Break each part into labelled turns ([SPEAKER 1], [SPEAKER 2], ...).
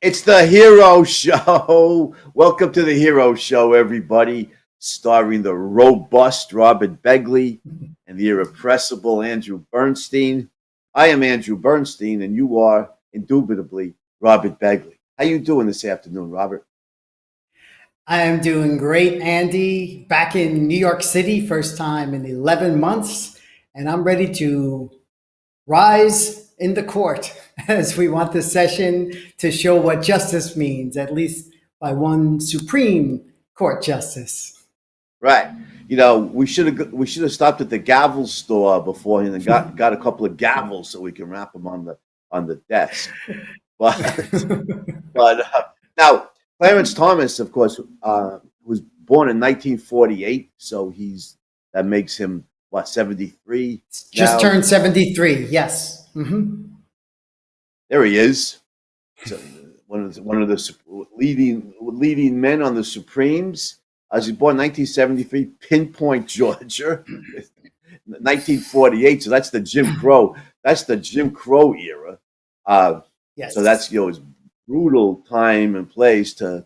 [SPEAKER 1] It's the Hero Show. Welcome to the Hero Show, everybody. Starring the robust Robert Begley and the irrepressible Andrew Bernstein. I am Andrew Bernstein, and you are indubitably Robert Begley. How you doing this afternoon, Robert?
[SPEAKER 2] I am doing great, Andy. Back in New York City, first time in 11 months, and I'm ready to rise in the court as we want this session to show what justice means, at least by one Supreme Court justice.
[SPEAKER 1] Right. We should have stopped at the gavel store beforehand and got a couple of gavels so we can wrap them on the desk. But but now Clarence Thomas, of course, was born in 1948, so that makes him what, 73
[SPEAKER 2] Just
[SPEAKER 1] now.
[SPEAKER 2] turned 73, yes.
[SPEAKER 1] There he is. So one of the leading men on the Supremes. He was born in 1973, Pinpoint, Georgia. 1948. So that's the Jim Crow. That's the Jim Crow era.
[SPEAKER 2] Yes.
[SPEAKER 1] So that's his brutal time and place to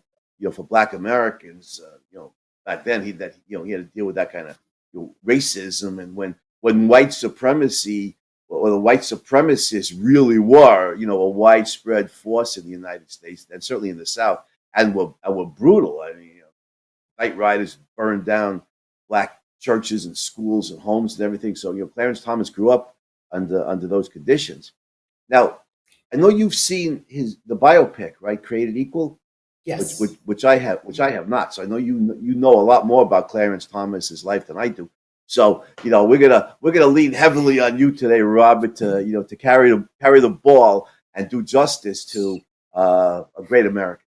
[SPEAKER 1] for Black Americans. Back then he had to deal with that kind of racism, and when white supremacy or the white supremacists really were a widespread force in the United States and certainly in the South, and were brutal. I mean, night riders burned down Black churches and schools and homes and everything. So Clarence Thomas grew up under those conditions. Now, I know you've seen the biopic, right? Created Equal.
[SPEAKER 2] Yes.
[SPEAKER 1] Which I have not. So I know you know a lot more about Clarence Thomas's life than I do. So we're gonna lean heavily on you today, Robert, to carry the ball and do justice to a great American.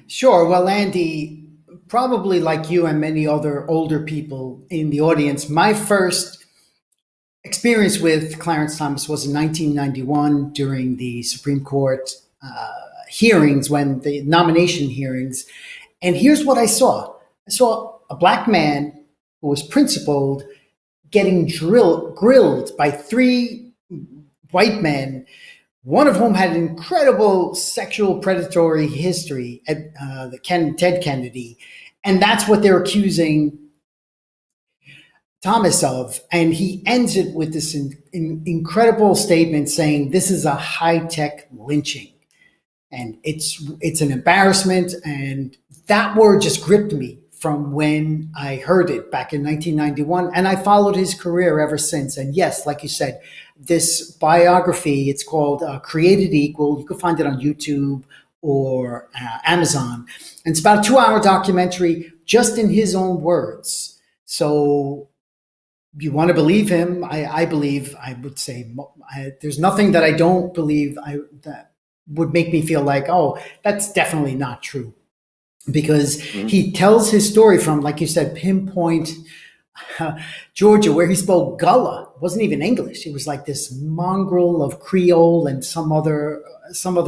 [SPEAKER 2] Sure. Well, Andy, probably like you and many other older people in the audience, my first experience with Clarence Thomas was in 1991 during the Supreme Court hearings, when the nomination hearings. And here's what I saw. I saw a Black man who was principled getting grilled by three white men, one of whom had an incredible sexual predatory history, Ted Kennedy. And that's what they're accusing Thomas of. And he ends it with this incredible statement saying, this is a high-tech lynching. And it's an embarrassment. And that word just gripped me from when I heard it back in 1991. And I followed his career ever since. And yes, like you said, this biography, it's called Created Equal. You can find it on YouTube or Amazon. And it's about a 2-hour documentary just in his own words. So you want to believe him. I believe, I would say, there's nothing that I don't believe that would make me feel like, oh, that's definitely not true. Because he tells his story from, like you said, Pinpoint, Georgia, where he spoke Gullah. It wasn't even English. It was like this mongrel of Creole and some other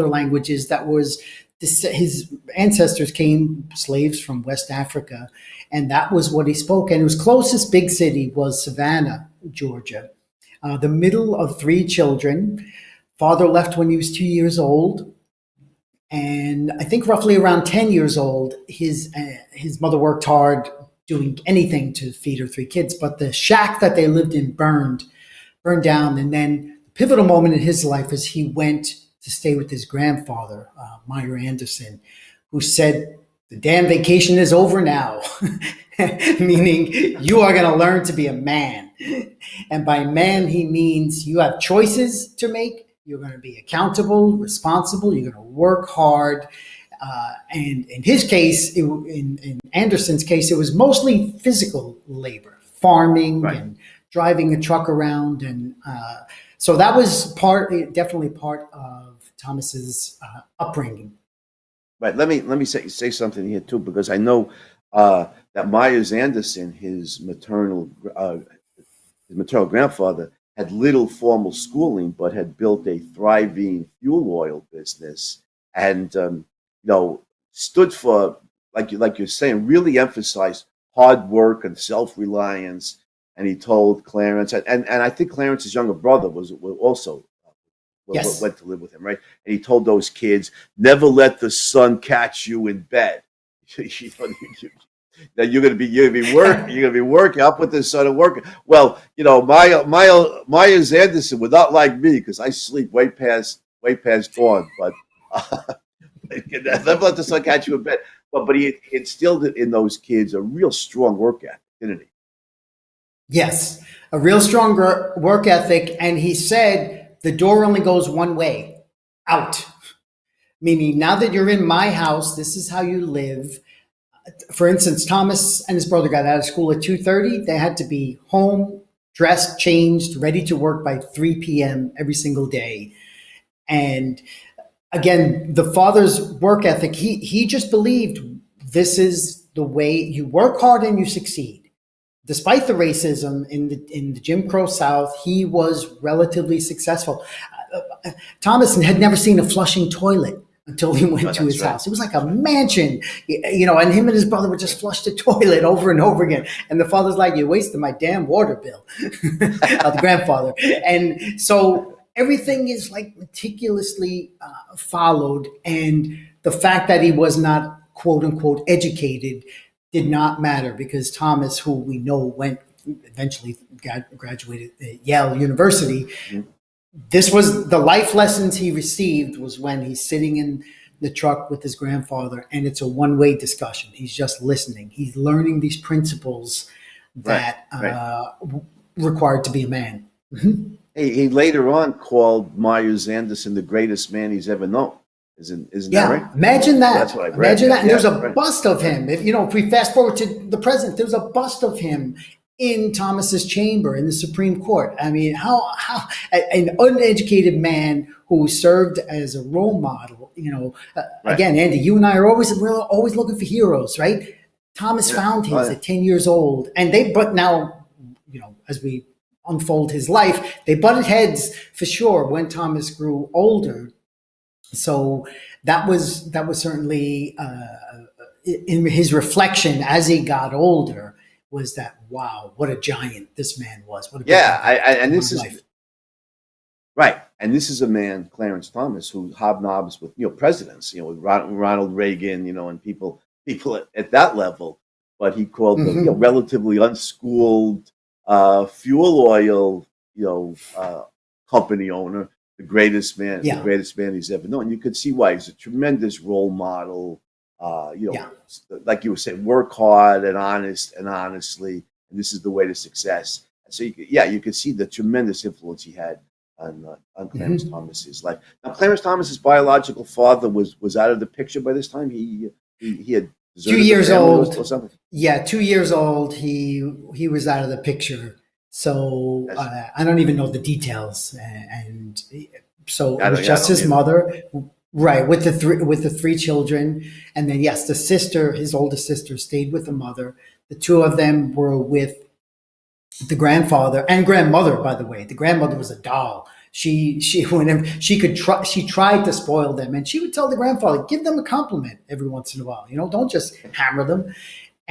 [SPEAKER 2] languages that was, his ancestors came slaves from West Africa, and that was what he spoke. And his closest big city was Savannah, Georgia. The middle of 3 children. Father left when he was 2 years old. And I think roughly around 10 years old, his mother worked hard doing anything to feed her 3 kids. But the shack that they lived in burned down. And then the pivotal moment in his life is he went to stay with his grandfather, Meyer Anderson, who said, the damn vacation is over now, meaning you are going to learn to be a man. And by man, he means you have choices to make. You're going to be accountable, responsible. You're going to work hard. And in his case, in Anderson's case, it was mostly physical labor, farming, right, and driving a truck around. And so that was definitely part of Thomas's upbringing.
[SPEAKER 1] Right. Let me say something here too, because I know that Myers Anderson, his maternal grandfather, had little formal schooling, but had built a thriving fuel oil business, and stood for, like you're saying, really emphasized hard work and self-reliance. And he told Clarence, and I think Clarence's younger brother was also
[SPEAKER 2] Yes.
[SPEAKER 1] went to live with him, right? And he told those kids, never let the sun catch you in bed. You know, that you're gonna be working up with the sun and working. Well, you know, Myers Anderson would not like me because I sleep way past dawn, but never let the sun catch you in bed. But he instilled it in those kids a real strong work ethic, didn't he?
[SPEAKER 2] Yes. A real strong work ethic. And he said the door only goes one way, out. Meaning, now that you're in my house, this is how you live. For instance, Thomas and his brother got out of school at 2:30. They had to be home, dressed, changed, ready to work by 3 p.m. every single day. And again, the father's work ethic, he just believed this is the way you work hard and you succeed. Despite the racism in the Jim Crow South, he was relatively successful. Thomas had never seen a flushing toilet until he went to his house. It was like a mansion, you know, and him and his brother would just flush the toilet over and over again. And the father's like, "You wasted my damn water bill," the grandfather. And so everything is like meticulously followed. And the fact that he was not, quote unquote, educated did not matter, because Thomas, who we know eventually graduated at Yale University, this was the life lessons he received was when he's sitting in the truck with his grandfather, and it's a one-way discussion. He's just listening. He's learning these principles that required to be a man.
[SPEAKER 1] He later on called Myers Anderson the greatest man he's ever known. Isn't that right?
[SPEAKER 2] Imagine that.
[SPEAKER 1] That's what I read.
[SPEAKER 2] Imagine that. And there's a
[SPEAKER 1] right.
[SPEAKER 2] bust of him. If we fast forward to the present, there's a bust of him in Thomas's chamber in the Supreme Court. I mean, how an uneducated man who served as a role model, again, Andy, you and I we're always looking for heroes, right? Thomas found his at 10 years old, but now, as we unfold his life, they butted heads for sure when Thomas grew older. So that was certainly in his reflection as he got older, was that, wow, what a giant this man was. What a
[SPEAKER 1] and this is life. Right. And this is a man, Clarence Thomas, who hobnobs with presidents, with Ronald Reagan, and people at that level. But he called the relatively unschooled fuel oil company owner the greatest man he's ever known. You could see why. He's a tremendous role model. Like you were saying, work hard and honestly, and this is the way to success. And so you could see the tremendous influence he had on Clarence Thomas's life. Now, Clarence Thomas's biological father was out of the picture by this time. He had
[SPEAKER 2] 2 years old
[SPEAKER 1] or something.
[SPEAKER 2] Yeah, 2 years old. He was out of the picture. So I don't even know the details, and so it was just his mother, right, with the three children, and then yes, his oldest sister, stayed with the mother. The two of them were with the grandfather and grandmother. By the way, the grandmother was a doll. She whenever she tried to spoil them, and she would tell the grandfather, give them a compliment every once in a while. Don't just hammer them.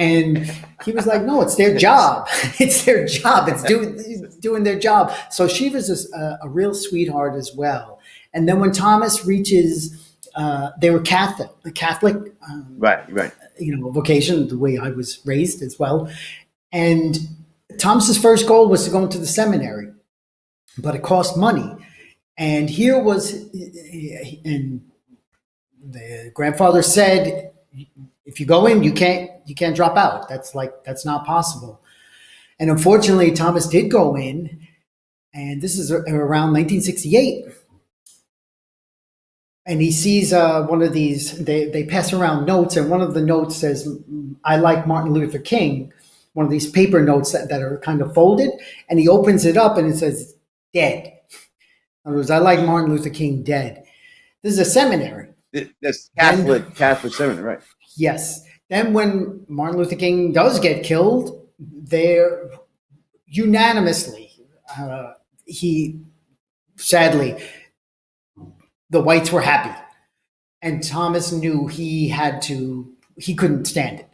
[SPEAKER 2] And he was like, no, it's their job. It's their job. It's doing their job. So she was a real sweetheart as well. And then when Thomas reaches, they were Catholic,
[SPEAKER 1] right.
[SPEAKER 2] vocation, the way I was raised as well. And Thomas's first goal was to go into the seminary, but it cost money. And and the grandfather said, if you go in, you can't drop out. That's not possible. And unfortunately, Thomas did go in, and this is around 1968. And he sees one of these, they pass around notes, and one of the notes says, I like Martin Luther King, one of these paper notes that are kind of folded. And he opens it up and it says, dead. In other words, I like Martin Luther King, dead. This is a seminary.
[SPEAKER 1] That's Catholic seminary, right?
[SPEAKER 2] Yes. Then when Martin Luther King does get killed, they're unanimously, sadly, the whites were happy. And Thomas knew he couldn't stand it.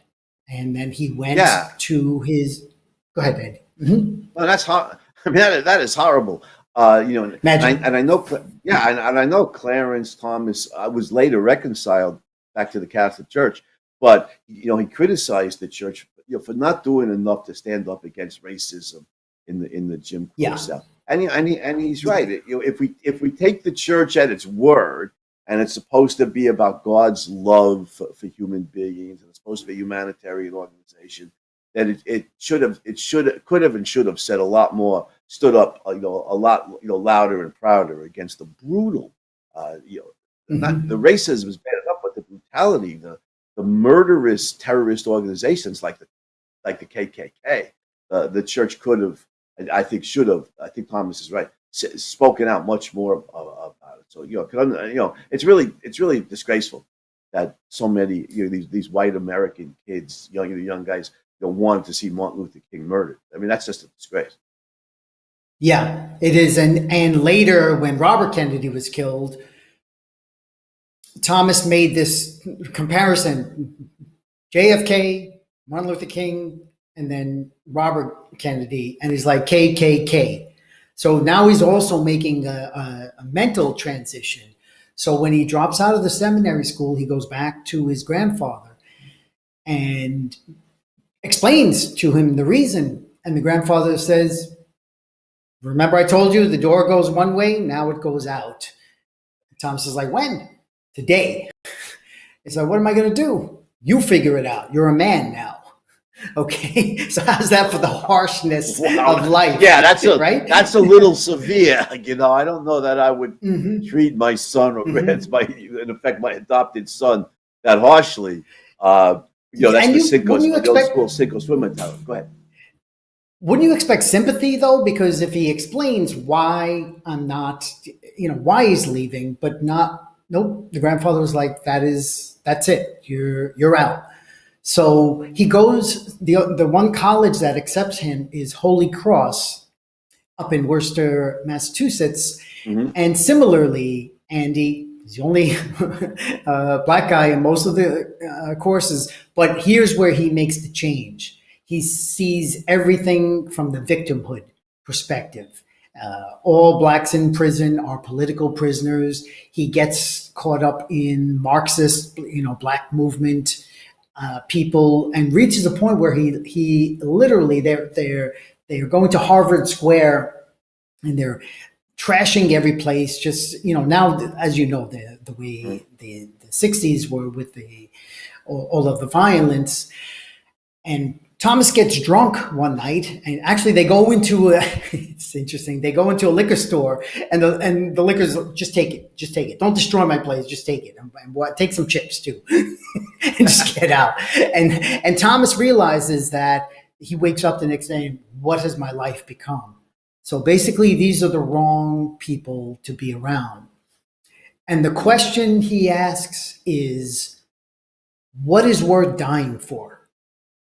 [SPEAKER 2] And then he went to his, go ahead, Andy.
[SPEAKER 1] Well, that's hard. I mean, that is horrible.
[SPEAKER 2] Imagine.
[SPEAKER 1] And I know, yeah, and I know Clarence Thomas was later reconciled back to the Catholic Church, but he criticized the church, for not doing enough to stand up against racism in the Jim Crow
[SPEAKER 2] Yeah.
[SPEAKER 1] South. And he's right. If we take the church at its word, and it's supposed to be about God's love for human beings, and it's supposed to be a humanitarian organization, then could have and should have said a lot more, stood up a lot louder and prouder against the brutal, not the racism is bad enough, but the brutality, the murderous terrorist organizations like the KKK. The church could have, I think, should have. I think Thomas is right. Spoken out much more about it. So it's really disgraceful that so many these white American kids, young guys, wanted to see Martin Luther King murdered. I mean, that's just a disgrace.
[SPEAKER 2] Yeah, it is. And later, when Robert Kennedy was killed, Thomas made this comparison: JFK, Martin Luther King, and then Robert Kennedy, and he's like KKK. So now he's also making a mental transition. So when he drops out of the seminary school, he goes back to his grandfather and explains to him the reason. And the grandfather says, "Remember, I told you the door goes one way, now it goes out." Thomas is like, "When?" "Today." He's like, "What am I going to do?" "You figure it out. You're a man now." Okay, so how's that for the harshness of life?
[SPEAKER 1] Yeah, that's
[SPEAKER 2] right.
[SPEAKER 1] That's a little severe. I don't know that I would treat my son or in effect my adopted son that harshly. That's the Cinco swim mentality. Go ahead.
[SPEAKER 2] Wouldn't you expect sympathy though? Because if he explains why I'm not, why he's leaving, but not, nope. The grandfather was like, that's it. You're out. So he goes, the one college that accepts him is Holy Cross up in Worcester, Massachusetts. And similarly, Andy is the only black guy in most of the courses, but here's where he makes the change. He sees everything from the victimhood perspective. All blacks in prison are political prisoners. He gets caught up in Marxist, black movement people, and reaches a point where he literally they're going to Harvard Square and they're trashing every place. Just now, as you know, the way the 60s were with all of the violence. And Thomas gets drunk one night, and actually they go into it's interesting. They go into a liquor store, and the liquor's just take it. Don't destroy my place. Just take it, and take some chips too, and just get out. And Thomas realizes that he wakes up the next day, and what has my life become? So basically, these are the wrong people to be around. And the question he asks is, what is worth dying for?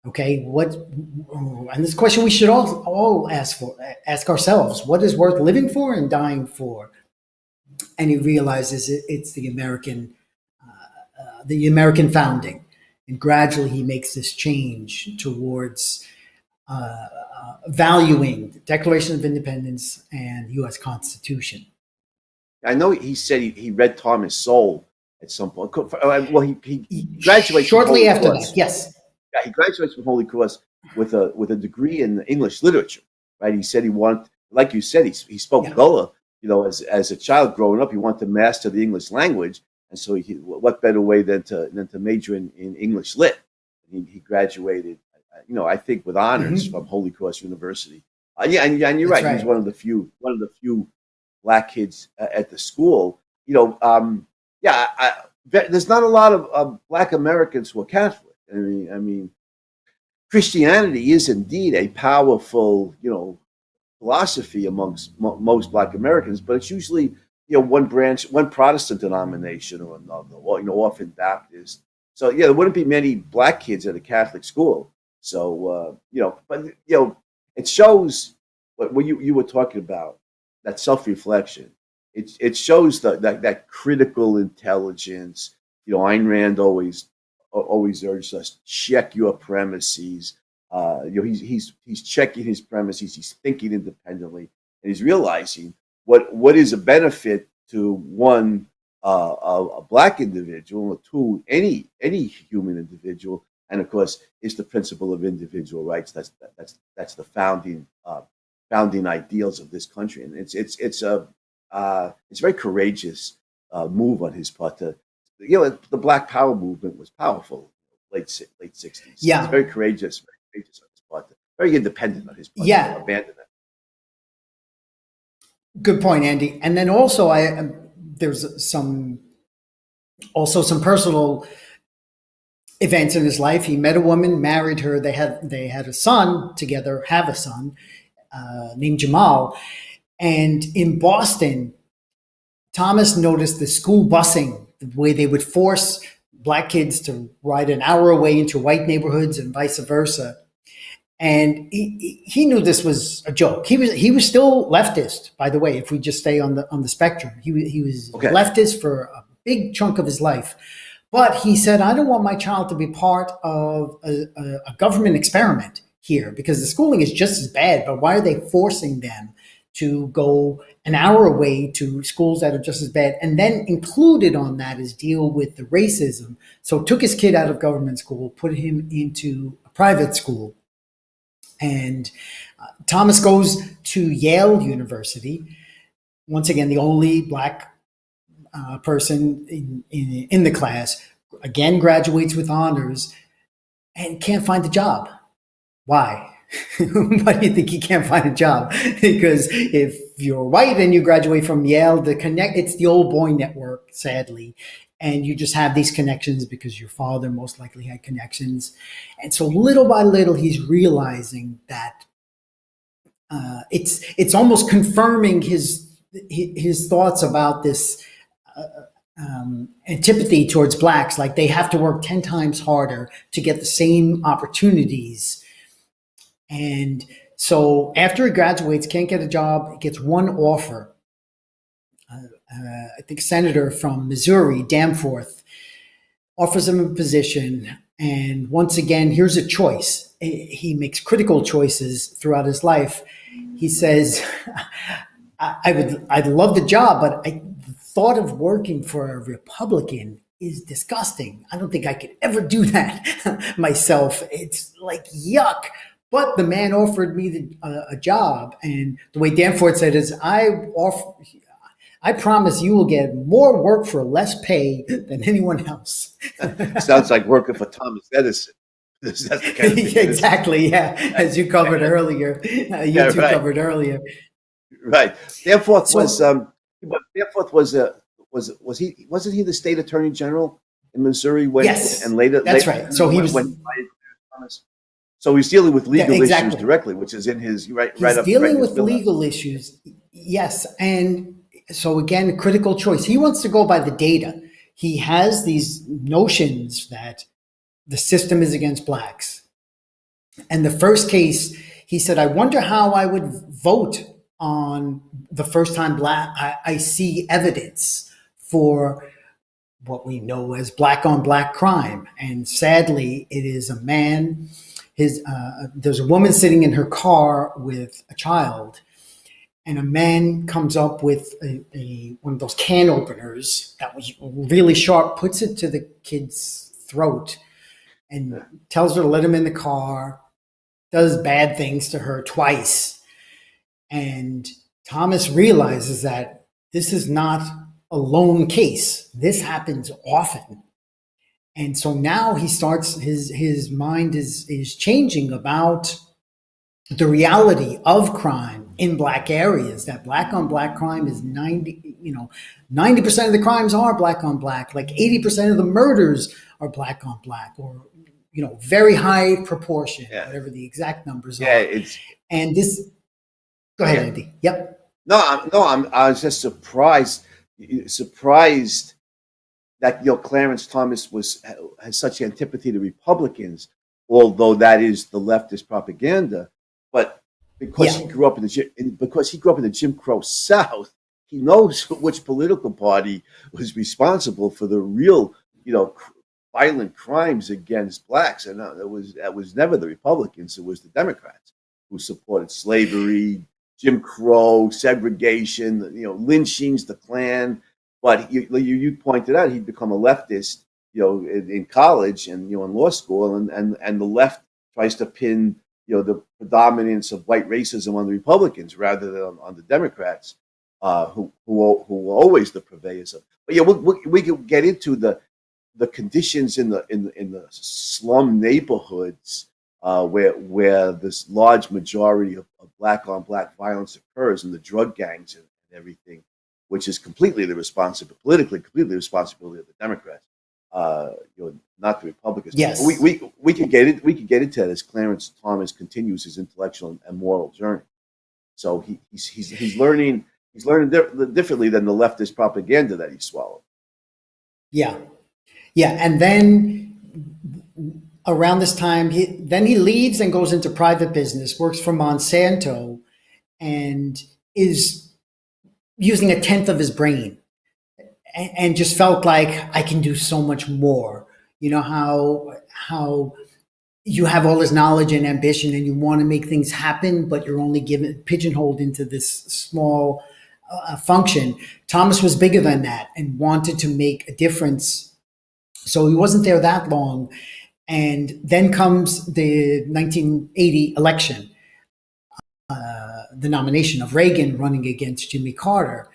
[SPEAKER 2] Okay, and this question we should all ask ourselves: what is worth living for and dying for? And he realizes it's the American founding, and gradually he makes this change towards valuing the Declaration of Independence and the U.S. Constitution.
[SPEAKER 1] I know he said he read Thomas Sowell at some point. Well, he graduated
[SPEAKER 2] shortly after that. Yes.
[SPEAKER 1] Yeah, he graduates from Holy Cross with a degree in English literature, right? He said he wanted, like you said, he spoke Gullah, as a child growing up. He wanted to master the English language, and so what better way than to major in English lit? He graduated, I think with honors from Holy Cross University. And you're right. He's one of the few black kids at the school. There's not a lot of black Americans who are Catholic. I mean, Christianity is indeed a powerful, philosophy amongst most black Americans, but it's usually, one Protestant denomination or another, or, often Baptist. So, there wouldn't be many black kids at a Catholic school. So, it shows what you were talking about, that self-reflection. It shows that critical intelligence. Ayn Rand always urged us, check your premises. He's checking his premises. He's thinking independently, and he's realizing what is a benefit to one a black individual, or two any human individual, and of course is the principle of individual rights. That's the founding ideals of this country, and it's a very courageous move on his part to, the Black Power movement was powerful late 60s.
[SPEAKER 2] Yeah.
[SPEAKER 1] It's very courageous on his part, very independent on his part
[SPEAKER 2] Yeah.
[SPEAKER 1] to abandon that.
[SPEAKER 2] Good point, Andy. And then also, there's some personal events in his life. He met a woman, married her. They had a son together, have a son named Jamal. And in Boston, Thomas noticed the school busing, the way they would force black kids to ride an hour away into white neighborhoods and vice versa. And he knew this was a joke. He was still leftist, by the way. If we just stay on the spectrum, he was
[SPEAKER 1] Okay.
[SPEAKER 2] leftist for a big chunk of his life. But he said, I don't want my child to be part of a government experiment here, because the schooling is just as bad. But why are they forcing them to go an hour away to schools that are just as bad? And then included on that is deal with the racism. So took his kid out of government school, put him into a private school. And Thomas goes to Yale University. Once again, the only black person in the class. Again, graduates with honors and can't find a job. Why? Why do you think he can't find a job? Because if you're white and you graduate from Yale, it's the old boy network, sadly. And you just have these connections because your father most likely had connections. And so little by little, he's realizing that it's almost confirming his thoughts about this antipathy towards blacks. Like they have to work 10 times harder to get the same opportunities. And so after he graduates, can't get a job, gets one offer. I think senator from Missouri, Danforth, offers him a position. And once again, here's a choice. He makes critical choices throughout his life. He says, I'd love the job, but the thought of working for a Republican is disgusting. I don't think I could ever do that myself. It's like yuck. But the man offered me a job. And the way Danforth said is, I promise you will get more work for less pay than anyone else.
[SPEAKER 1] Sounds like working for Thomas Edison. That's the kind of thing
[SPEAKER 2] Exactly, yeah. As you covered earlier. Covered earlier.
[SPEAKER 1] Right. Danforth
[SPEAKER 2] So-
[SPEAKER 1] wasn't he the state attorney general in Missouri when
[SPEAKER 2] Yes,
[SPEAKER 1] and later
[SPEAKER 2] that's
[SPEAKER 1] later,
[SPEAKER 2] right. So he was
[SPEAKER 1] when Thomas. So he's dealing with legal
[SPEAKER 2] exactly.
[SPEAKER 1] issues directly, which is in his right
[SPEAKER 2] He's
[SPEAKER 1] up.
[SPEAKER 2] dealing
[SPEAKER 1] right
[SPEAKER 2] with legal issues. Yes. And so again, critical choice. He wants to go by the data. He has these notions that the system is against blacks. And the first case, he said, I wonder how I would vote on the first time I see evidence for what we know as black on black crime. And sadly, it is a man. There's a woman sitting in her car with a child, and a man comes up with one of those can openers that was really sharp, puts it to the kid's throat, and tells her to let him in the car, does bad things to her twice. And Thomas realizes that this is not a lone case. This happens often. And so now he starts, his mind is changing about the reality of crime in black areas, that black on black crime is 90% of the crimes are black on black, like 80% of the murders are black on black, or, very high proportion, whatever the exact numbers are. And this, go ahead, Andy. Yep.
[SPEAKER 1] I was just surprised that Clarence Thomas has such antipathy to Republicans, although that is the leftist propaganda. But because he grew up in the Jim Crow South, he knows which political party was responsible for the real, violent crimes against blacks, and that was never the Republicans; it was the Democrats who supported slavery, Jim Crow, segregation, lynchings, the Klan. But you pointed out he'd become a leftist, in college and in law school, and the left tries to pin the predominance of white racism on the Republicans rather than on the Democrats, who were always the purveyors of. But yeah, we could get into the conditions in the slum neighborhoods where this large majority of black on black violence occurs, and the drug gangs and everything, which is politically the responsibility of the Democrats, not the Republicans.
[SPEAKER 2] Yes.
[SPEAKER 1] We could get it. We could get into that as Clarence Thomas continues his intellectual and moral journey. So he's learning differently than the leftist propaganda that he swallowed.
[SPEAKER 2] Yeah. Yeah. And then around this time, he leaves and goes into private business, works for Monsanto, and is using a tenth of his brain, and just felt like I can do so much more. You know how you have all this knowledge and ambition and you want to make things happen, but you're only pigeonholed into this small function. Thomas was bigger than that and wanted to make a difference. So he wasn't there that long. And then comes the 1980 election, the nomination of Reagan running against Jimmy Carter.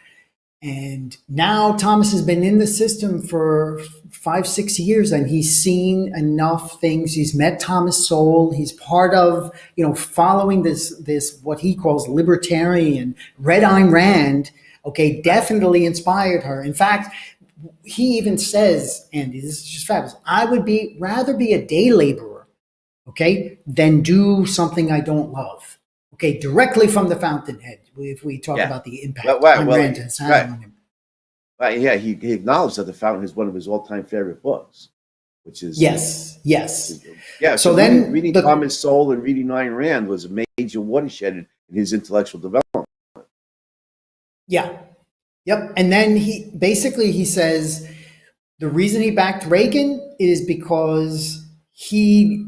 [SPEAKER 2] And now Thomas has been in the system for 5-6 years, and he's seen enough things. He's met Thomas Sowell. He's part of, following this what he calls libertarian Red Ayn Rand. Okay, definitely inspired her. In fact, he even says, Andy, this is just fabulous, I would rather be a day laborer, okay, than do something I don't love. Okay, directly from the fountainhead, if we talk about the impact Ayn Rand has had on him.
[SPEAKER 1] Right, yeah, he acknowledged that The Fountain is one of his all-time favorite books, which is...
[SPEAKER 2] Yes.
[SPEAKER 1] Yeah, so then reading Thomas Sowell and reading Ayn Rand was a major watershed in his intellectual development.
[SPEAKER 2] Yeah. Yep. And then he says the reason he backed Reagan is because he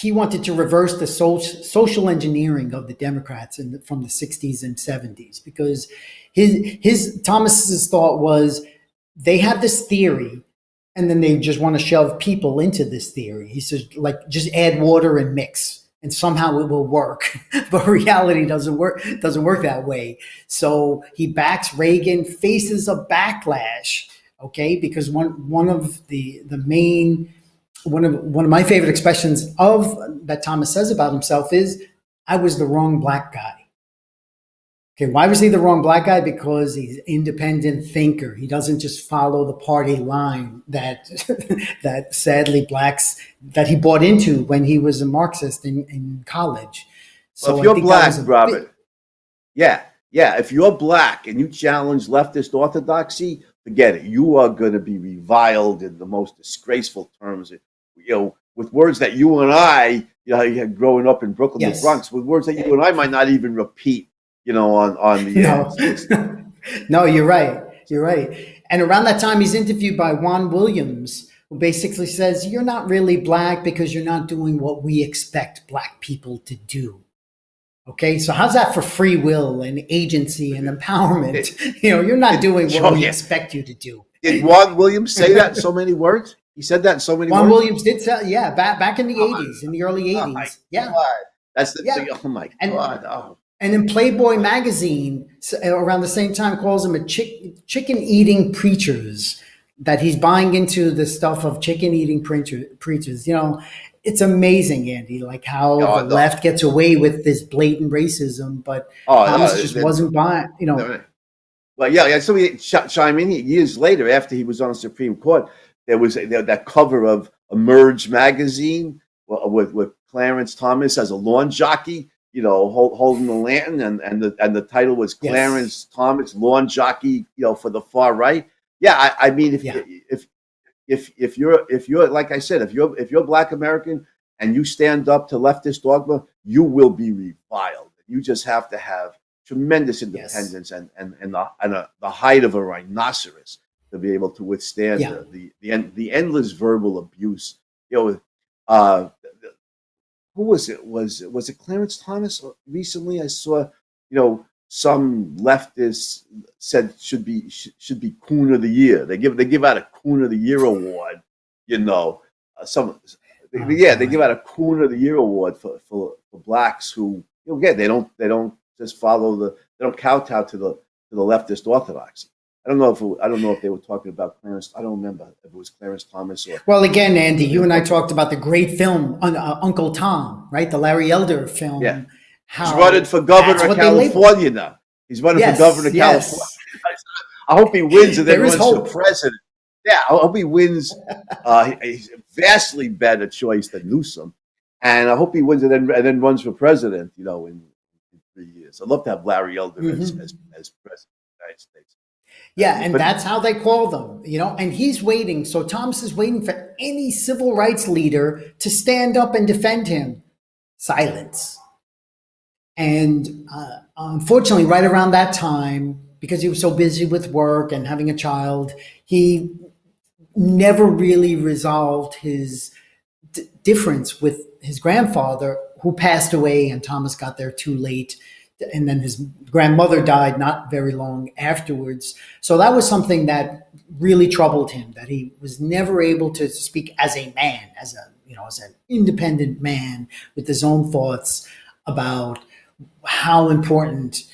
[SPEAKER 2] wanted to reverse the social engineering of the Democrats from the 60s and 70s, because Thomas's thought was they have this theory and then they just want to shove people into this theory. He says, like, just add water and mix and somehow it will work. But reality doesn't work that way. So he backs Reagan, faces a backlash, okay? Because one of my favorite expressions that Thomas says about himself is, I was the wrong black guy. Okay, why was he the wrong black guy? Because he's an independent thinker. He doesn't just follow the party line that that sadly blacks, that he bought into when he was a Marxist in college.
[SPEAKER 1] So well, if you're black, Robert, if you're black and you challenge leftist orthodoxy, forget it. You are going to be reviled in the most disgraceful terms. With words that you and I, growing up in Brooklyn, the Bronx, with words that you and I might not even repeat. On the
[SPEAKER 2] No, you're right. And around that time, he's interviewed by Juan Williams, who basically says, you're not really black because you're not doing what we expect black people to do. Okay, so how's that for free will and agency and empowerment? You're not doing what we expect you to do.
[SPEAKER 1] Did Juan Williams say that in so many words? He said that in so many words?
[SPEAKER 2] Juan Williams did say, back in the 80s, in the early 80s.
[SPEAKER 1] God. That's the thing. Oh, my God.
[SPEAKER 2] And in Playboy magazine, around the same time, calls him a chicken-eating preachers, that he's buying into the stuff of chicken-eating preachers. It's amazing, Andy, like how the left gets away with this blatant racism, but Thomas just wasn't buying,
[SPEAKER 1] Well, yeah, somebody chime in years later after he was on the Supreme Court. There was that cover of Emerge magazine with Clarence Thomas as a lawn jockey, holding the lantern, and the title was Clarence Thomas, lawn jockey, for the far right. Yeah, I mean, if you're like I said, if you're Black American and you stand up to leftist dogma, you will be reviled. You just have to have tremendous independence and the hide of a rhinoceros to be able to withstand the endless verbal abuse. Who was it? Was it Clarence Thomas? Recently, I saw some leftists said should be Coon of the Year. They give out a Coon of the Year award. Some they give out a Coon of the Year award for blacks who again they don't just they don't kowtow to the leftist orthodoxy. I don't know if they were talking about Clarence. I don't remember if it was Clarence Thomas or.
[SPEAKER 2] Well, again, Andy, you and I talked about the great film Uncle Tom, right? The Larry Elder film.
[SPEAKER 1] Yeah. He's running for governor of California now. He's running for governor of California. I hope he wins and then runs for president. Yeah, I hope he wins. He's a vastly better choice than Newsom, and I hope he wins and then runs for president. In 3 years. I'd love to have Larry Elder as president of the United States.
[SPEAKER 2] Yeah, and that's how they call them, and he's waiting. So Thomas is waiting for any civil rights leader to stand up and defend him. Silence. And unfortunately, right around that time, because he was so busy with work and having a child, he never really resolved his difference with his grandfather, who passed away, and Thomas got there too late. And then his grandmother died not very long afterwards. So that was something that really troubled him, that he was never able to speak as a man, as an independent man with his own thoughts about how important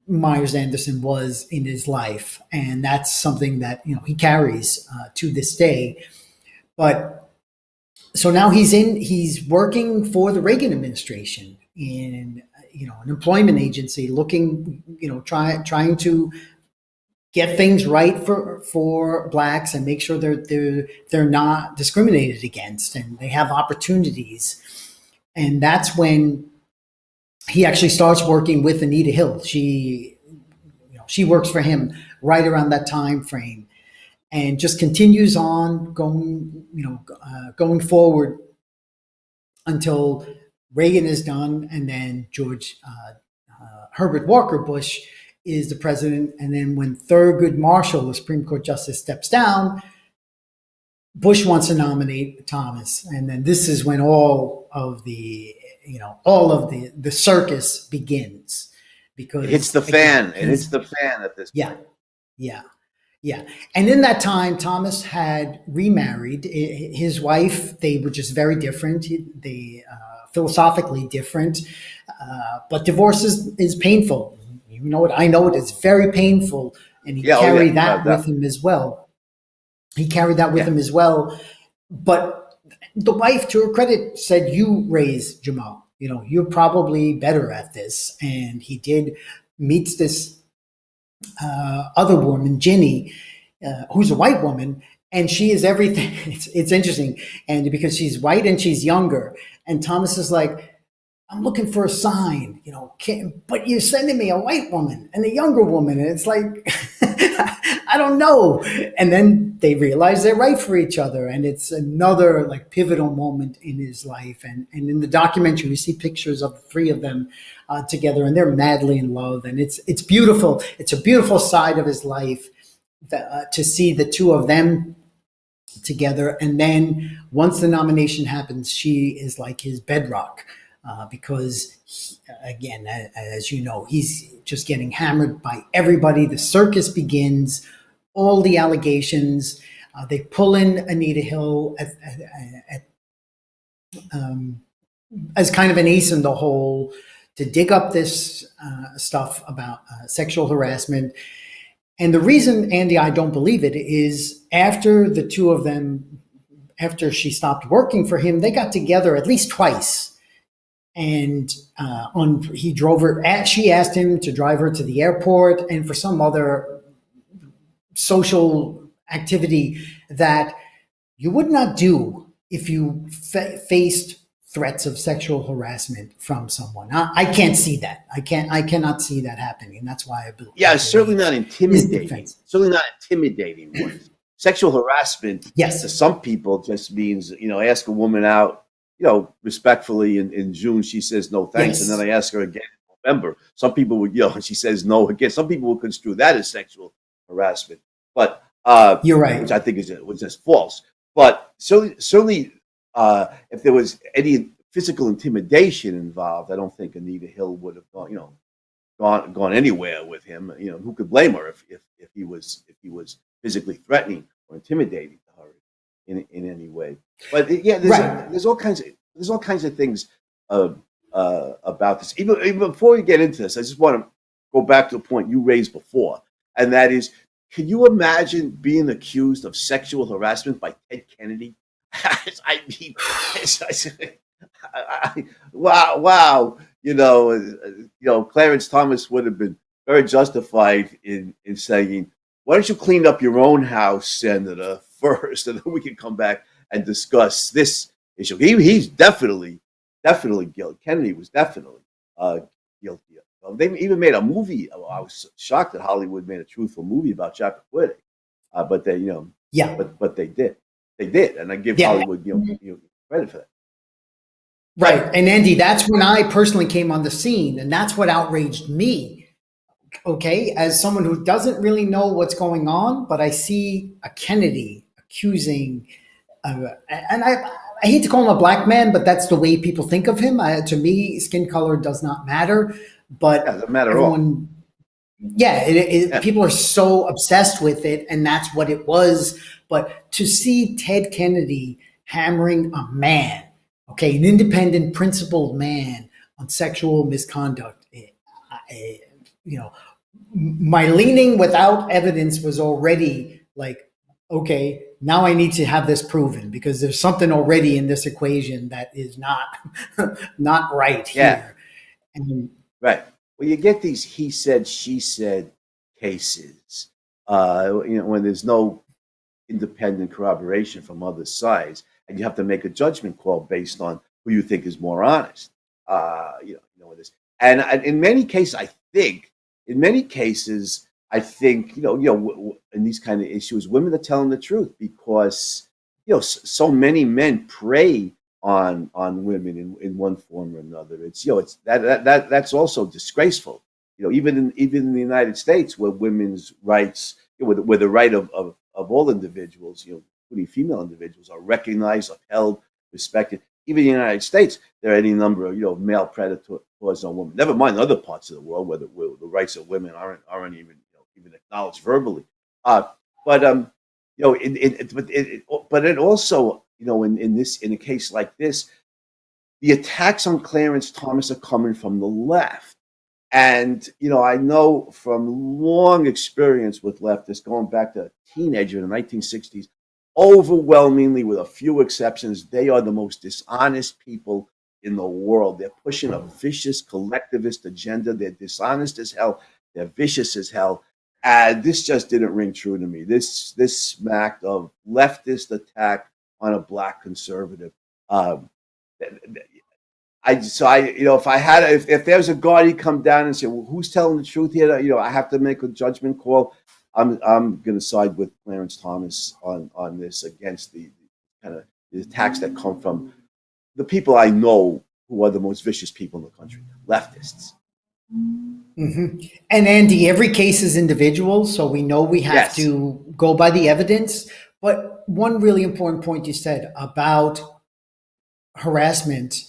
[SPEAKER 2] Myers Anderson was in his life. And that's something that, he carries to this day. But so now he's working for the Reagan administration in an employment agency, looking, trying to get things right for blacks and make sure they're not discriminated against and they have opportunities. And that's when he actually starts working with Anita Hill. She works for him right around that time frame, and just continues on going forward until Reagan is done, and then Herbert Walker Bush is the president. And then when Thurgood Marshall, the Supreme Court justice, steps down, Bush wants to nominate Thomas. And then this is when all of the circus begins, because
[SPEAKER 1] it hits the fan. It hits the fan at this point.
[SPEAKER 2] Yeah. And in that time, Thomas had remarried his wife. They were just very different. They philosophically different, but divorce is painful. You know it. I know it is very painful, and he carried that with him as well. Him as well. But the wife, to her credit, said, "You raise Jamal. You're probably better at this." And he did. Meets this other woman, Ginny, who's a white woman, and she is everything. It's interesting, and because she's white and she's younger, and Thomas is like, "I'm looking for a sign, but you're sending me a white woman and a younger woman," and it's like, I don't know. And then they realize they're right for each other, and it's another pivotal moment in his life. And in the documentary, we see pictures of the three of them together, and they're madly in love, and it's beautiful. It's a beautiful side of his life to see the two of them together. And then once the nomination happens, she is like his bedrock, because again, as you know, he's just getting hammered by everybody. The circus begins, all the allegations. They pull in Anita Hill as kind of an ace in the hole to dig up this stuff about sexual harassment. And the reason, Andy, I don't believe it is after the two of them, after she stopped working for him, they got together at least twice. And he drove her. She asked him to drive her to the airport, and for some other social activity that you would not do if you faced threats of sexual harassment from someone. I can't see that. I cannot see that happening, and that's why I believe.
[SPEAKER 1] Yeah, it's certainly not intimidating. Certainly not intimidating. Sexual harassment,
[SPEAKER 2] yes,
[SPEAKER 1] to some people just means ask a woman out, respectfully in June, she says no thanks, yes. And then I ask her again in November. Some people would, and she says no again. Some people would construe that as sexual harassment, but
[SPEAKER 2] you're right,
[SPEAKER 1] which I think was just false. But certainly, if there was any physical intimidation involved, I don't think Anita Hill would have gone. gone anywhere with him. You know, who could blame her if he was physically threatening or intimidating to her in any way? But yeah,
[SPEAKER 2] Right.
[SPEAKER 1] there's all kinds of things uh, about this. Even before we get into this, I just want to go back to a point you raised before, and that is, can you imagine being accused of sexual harassment by Ted Kennedy? I mean, wow, wow. Clarence Thomas would have been very justified in saying, "Why don't you clean up your own house, Senator, first, and then we can come back and discuss this issue." He's definitely guilty. Kennedy was definitely guilty. They even made a movie. I was shocked that Hollywood made a truthful movie about Chappaquiddick, but they,
[SPEAKER 2] Yeah.
[SPEAKER 1] but they did, and I give
[SPEAKER 2] Yeah.
[SPEAKER 1] Hollywood, credit for that.
[SPEAKER 2] Right. And Andy, that's when I personally came on the scene, and that's what outraged me. Okay. As someone who doesn't really know what's going on, but I see a Kennedy accusing, and I hate to call him a black man, but that's the way people think of him. To me, skin color does not matter,
[SPEAKER 1] Yeah, it
[SPEAKER 2] but
[SPEAKER 1] doesn't matter at all.
[SPEAKER 2] everyone, yeah,
[SPEAKER 1] Yeah,
[SPEAKER 2] people are so obsessed with it, and that's what it was. But to see Ted Kennedy hammering a man, okay, an independent, principled man on sexual misconduct, I- you know, my leaning without evidence was already like, okay, now I need to have this proven because there's something already in this equation that is not not right
[SPEAKER 1] yeah,
[SPEAKER 2] here. And
[SPEAKER 1] right. Well, you get these he said, she said cases, when there's no independent corroboration from other sides, and you have to make a judgment call based on who you think is more honest. It is, and in many cases, I think in these kind of issues, women are telling the truth because so many men prey on women in one form or another. It's that's also disgraceful. Even in the United States, where women's rights, where the right of all individuals, including female individuals, are recognized, upheld, respected. Even in the United States, there are any number of male predators on women. Never mind other parts of the world where the rights of women aren't even even acknowledged verbally. Uh, but but it also in a case like this, the attacks on Clarence Thomas are coming from the left. And I know from long experience with leftists, going back to a teenager in the 1960s, overwhelmingly, with a few exceptions, they are the most dishonest people in the world. They're pushing a vicious collectivist agenda. They're dishonest as hell. They're vicious as hell. And this just didn't ring true to me. This smacked of leftist attack on a black conservative. Um, if I had, if there was a guard, he'd come down and say, "Well, who's telling the truth here?" I have to make a judgment call. I'm going to side with Clarence Thomas on this against the kind of the attacks that come from the people I know who are the most vicious people in the country, leftists.
[SPEAKER 2] mhm. And Andy, every case is individual, so we know we have
[SPEAKER 1] Yes.
[SPEAKER 2] to go by the evidence. But one really important point you said about harassment,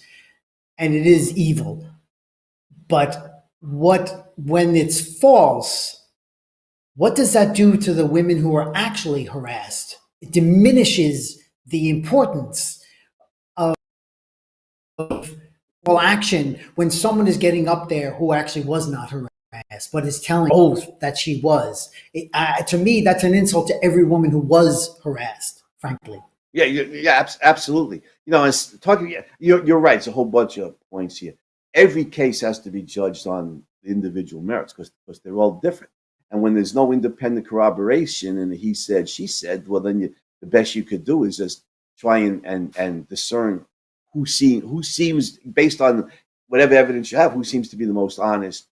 [SPEAKER 2] and it is evil. But when it's false, what does that do to the women who are actually harassed? It diminishes the importance of well action when someone is getting up there who actually was not harassed, but is telling oath that she was. To me, that's an insult to every woman who was harassed, frankly.
[SPEAKER 1] Yeah, yeah, absolutely. It's talking. You're right. It's a whole bunch of points here. Every case has to be judged on the individual merits because they're all different. And when there's no independent corroboration and he said, she said, well, then the best you could do is just try and discern who seems, based on whatever evidence you have, who seems to be the most honest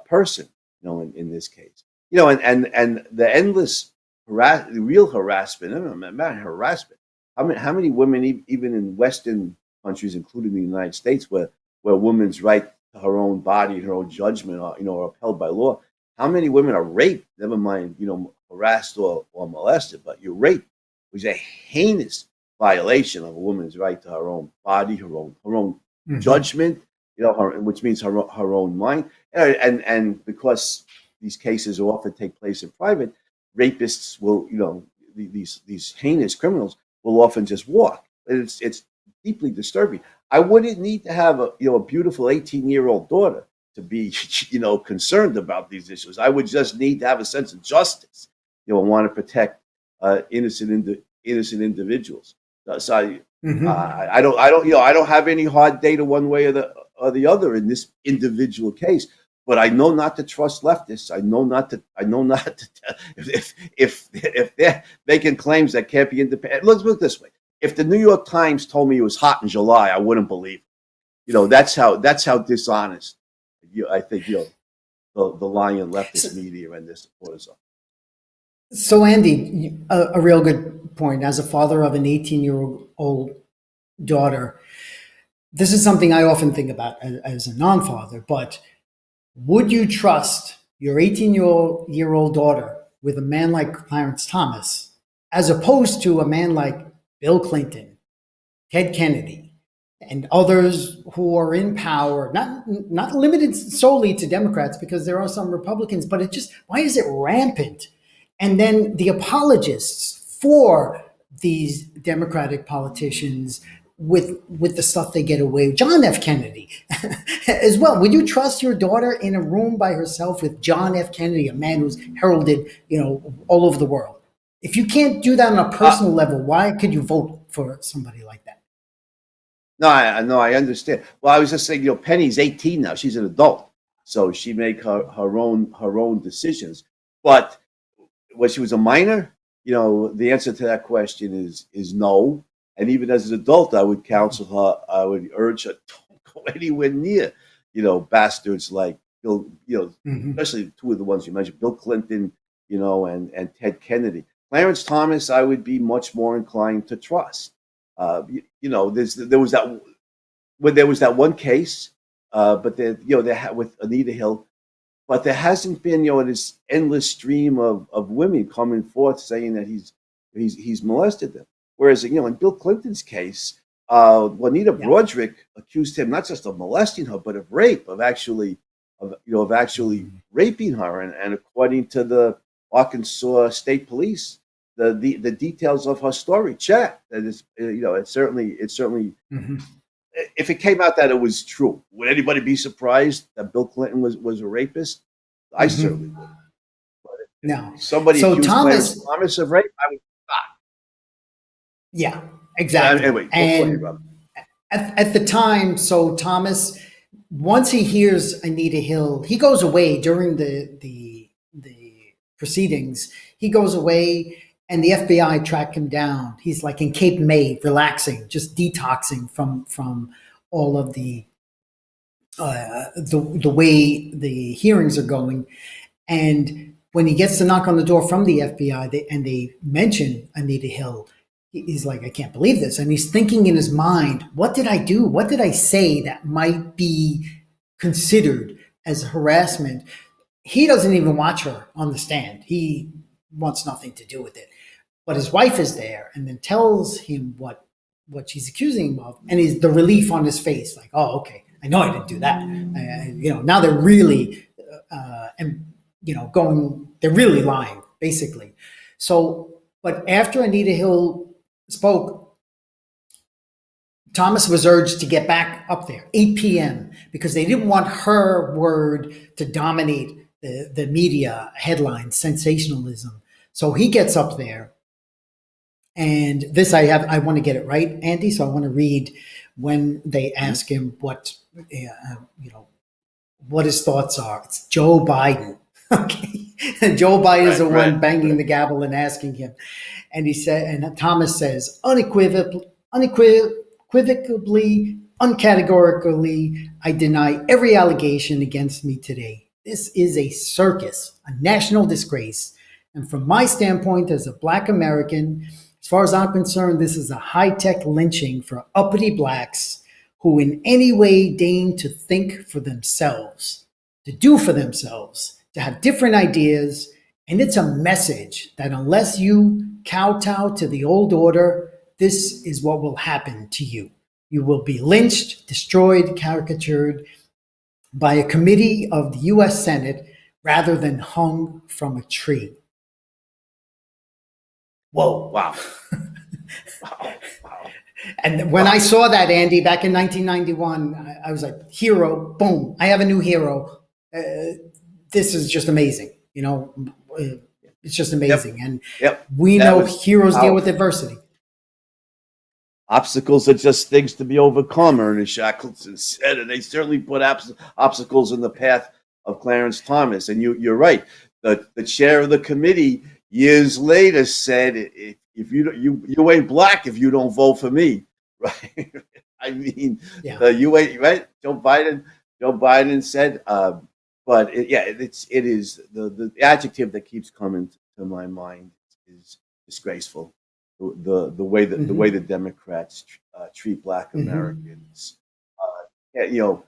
[SPEAKER 1] person. In this case, and the endless real harassment. I don't know, not harassment. How many women, even in Western countries, including the United States, where women's right to her own body and her own judgment are upheld by law, how many women are raped? Never mind, harassed or molested, but you're raped, which is a heinous violation of a woman's right to her own body, her own
[SPEAKER 2] Mhm.
[SPEAKER 1] judgment. which means her own mind, and because these cases often take place in private, rapists will, these heinous criminals will often just walk. It's deeply disturbing. I wouldn't need to have a beautiful 18-year-old daughter to be concerned about these issues. I would just need to have a sense of justice, and want to protect innocent individuals. So I don't have any hard data one way or the other in this individual case. But I know not to trust leftists. I know not to. If they're making claims that can't be independent. Let's put it this way: if the New York Times told me it was hot in July, I wouldn't believe it. That's how dishonest I think the lying leftist media and their supporters are.
[SPEAKER 2] So, Andy, a real good point. As a father of an 18-year-old daughter, this is something I often think about as a non-father. But would you trust your 18-year-old daughter with a man like Clarence Thomas, as opposed to a man like Bill Clinton, Ted Kennedy, and others who are in power, not limited solely to Democrats, because there are some Republicans, but why is it rampant? And then the apologists for these Democratic politicians with the stuff they get away with. John F. Kennedy as well. Would you trust your daughter in a room by herself with John F. Kennedy, a man who's heralded, all over the world? If you can't do that on a personal level, why could you vote for somebody like that?
[SPEAKER 1] No, I understand. Well, I was just saying, Penny's 18 now; she's an adult, so she make her own decisions. But when she was a minor, the answer to that question is no. And even as an adult, I would counsel her. I would urge her, don't go anywhere near, bastards like Bill, especially two of the ones you mentioned, Bill Clinton, and Ted Kennedy. Clarence Thomas, I would be much more inclined to trust. There was that one case, but with Anita Hill, but there hasn't been this endless stream of women coming forth saying that he's molested them. Whereas in Bill Clinton's case, Juanita Broderick accused him not just of molesting her, but of rape, of actually raping her, and according to the Arkansas State Police, the details of her story check. That is, it certainly. If it came out that it was true, would anybody be surprised that Bill Clinton was a rapist? I certainly would. But
[SPEAKER 2] no.
[SPEAKER 1] Somebody accused Thomas of rape, I would not.
[SPEAKER 2] Yeah, exactly.
[SPEAKER 1] Anyway,
[SPEAKER 2] and at the time, so Thomas, once he hears Anita Hill, he goes away during the proceedings. He goes away, and the FBI track him down. He's like in Cape May, relaxing, just detoxing from all of the way the hearings are going. And when he gets the knock on the door from the FBI, they mention Anita Hill, he's like, I can't believe this. And he's thinking in his mind, what did I do? What did I say that might be considered as harassment? He doesn't even watch her on the stand. He wants nothing to do with it. But his wife is there and then tells him what she's accusing him of. And the relief on his face, like, oh, okay, I know I didn't do that. Now they're really, they're really lying, basically. So, but after Anita Hill spoke, Thomas was urged to get back up there, 8 p.m., because they didn't want her word to dominate the media headlines, sensationalism. So he gets up there, and this I want to get it right, Andy. So I want to read when they ask him what his thoughts are. It's Joe Biden. Okay, Joe Biden is the one banging the gavel and asking him, and he said, and Thomas says, unequivocally, uncategorically, I deny every allegation against me today. This is a circus, a national disgrace. And from my standpoint as a Black American, as far as I'm concerned, this is a high-tech lynching for uppity Blacks who in any way deign to think for themselves, to do for themselves, to have different ideas. And it's a message that unless you kowtow to the old order, this is what will happen to you. You will be lynched, destroyed, caricatured by a committee of the U.S. Senate rather than hung from a tree. Whoa.
[SPEAKER 1] Wow. Wow. Wow.
[SPEAKER 2] And when I saw that, Andy, back in 1991, I was like, hero, boom, I have a new hero. This is just amazing. It's just amazing.
[SPEAKER 1] Yep.
[SPEAKER 2] And
[SPEAKER 1] Yep.
[SPEAKER 2] we
[SPEAKER 1] That
[SPEAKER 2] know
[SPEAKER 1] was
[SPEAKER 2] heroes deal with
[SPEAKER 1] powerful.
[SPEAKER 2] adversity.
[SPEAKER 1] Obstacles are just things to be overcome, Ernest Shackleton said, and they certainly put obstacles in the path of Clarence Thomas. And you're right. The chair of the committee years later said, "If you ain't black if you don't vote for me," right? I mean,
[SPEAKER 2] Yeah.
[SPEAKER 1] you ain't right. Joe Biden said, but it is the adjective that keeps coming to my mind is disgraceful. The way that the way the Democrats treat Black Americans, and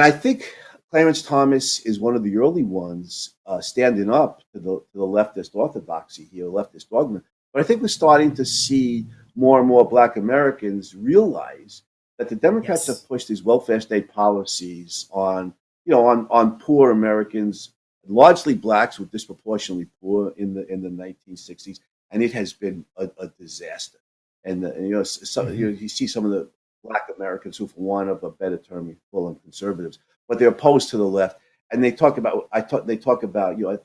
[SPEAKER 1] I think Clarence Thomas is one of the early ones standing up to the leftist orthodoxy here, leftist dogma. But I think we're starting to see more and more Black Americans realize that the Democrats
[SPEAKER 2] Yes.
[SPEAKER 1] have pushed these welfare state policies on poor Americans, largely blacks who were disproportionately poor in the 1960s, and it has been a disaster. And you see some of the Black Americans who, for want of a better term, we call them conservatives, but they're opposed to the left. And they talk about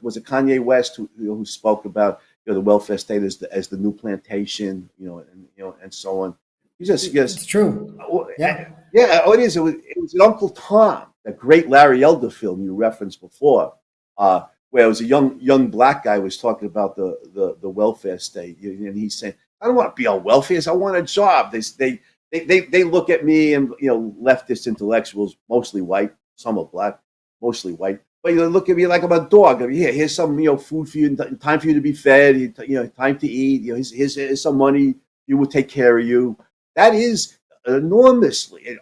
[SPEAKER 1] was it Kanye West who spoke about the welfare state as the new plantation, and so on.
[SPEAKER 2] It's true. Yeah.
[SPEAKER 1] Yeah, it is. It was in Uncle Tom, that great Larry Elder film you referenced before, where it was a young black guy was talking about the welfare state, and he's saying, "I don't want to be on welfare. I want a job." They look at me and leftist intellectuals, mostly white, some are black, mostly white, but they look at me like I'm a dog. I mean, here's some food for you, time for you to be fed, time to eat. Here's some money. You will take care of you. That is enormously.